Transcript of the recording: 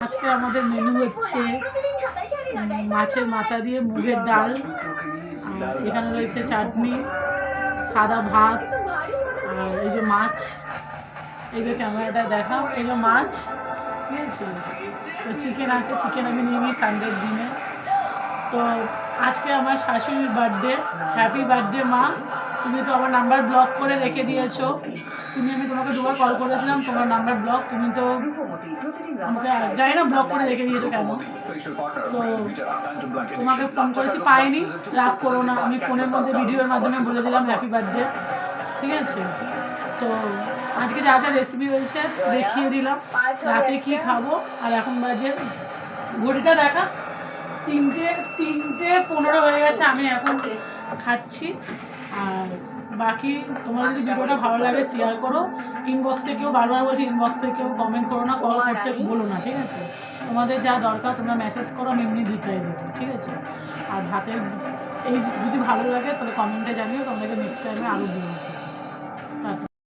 আজকে আমাদের মেনু হচ্ছে মাছের মাথা দিয়ে মুগের ডাল, আর এখানে রয়েছে চাটনি, সাদা ভাত, আর এই যে মাছ, এই যে ক্যামেরাটা দেখাও, এই যে মাছ, ঠিক আছে। তো চিকেন আছে, চিকেন আমি নিয়ে নিই সানডের দিনে। তো আজকে আমার শাশুড়ির বার্থডে। হ্যাপি বার্থডে মা। তুমি তো আমার নাম্বার ব্লক করে রেখে দিয়েছো। আমি তোমাকে দুবার কল করেছিলাম, তোমার নাম্বার ব্লক, তুমি তো আমাকে জানি না ব্লক করে রেখে দিয়েছো কেন। তো তোমাকে ফোন করেছি, পাইনি, রাগ করো না। আমি ফোনের মধ্যে ভিডিওর মাধ্যমে বলে দিলাম হ্যাপি বার্থডে, ঠিক আছে। তো আজকে যা যা রেসিপি হয়েছে দেখিয়ে দিলাম, রাতে কি খাবো। আর এখন বাজে, ঘড়িটা দেখা, 3:15 হয়ে গেছে। আমি এখন খাচ্ছি। আর বাকি তোমার যদি ভিডিওটা ভালো লাগে শেয়ার করো। ইনবক্সে কেউ, বারবার বলছি, ইনবক্সে কেউ কমেন্ট করো না, কল করতে বলো না, ঠিক আছে। তোমাদের যা দরকার তোমরা মেসেজ করো, আমি এমনি রিপ্লাই দেবো, ঠিক আছে। আর ভাতের এই যদি ভালো লাগে তাহলে কমেন্টে জানিও, তোমাদেরকে নেক্সট টাইমে আরও দিও।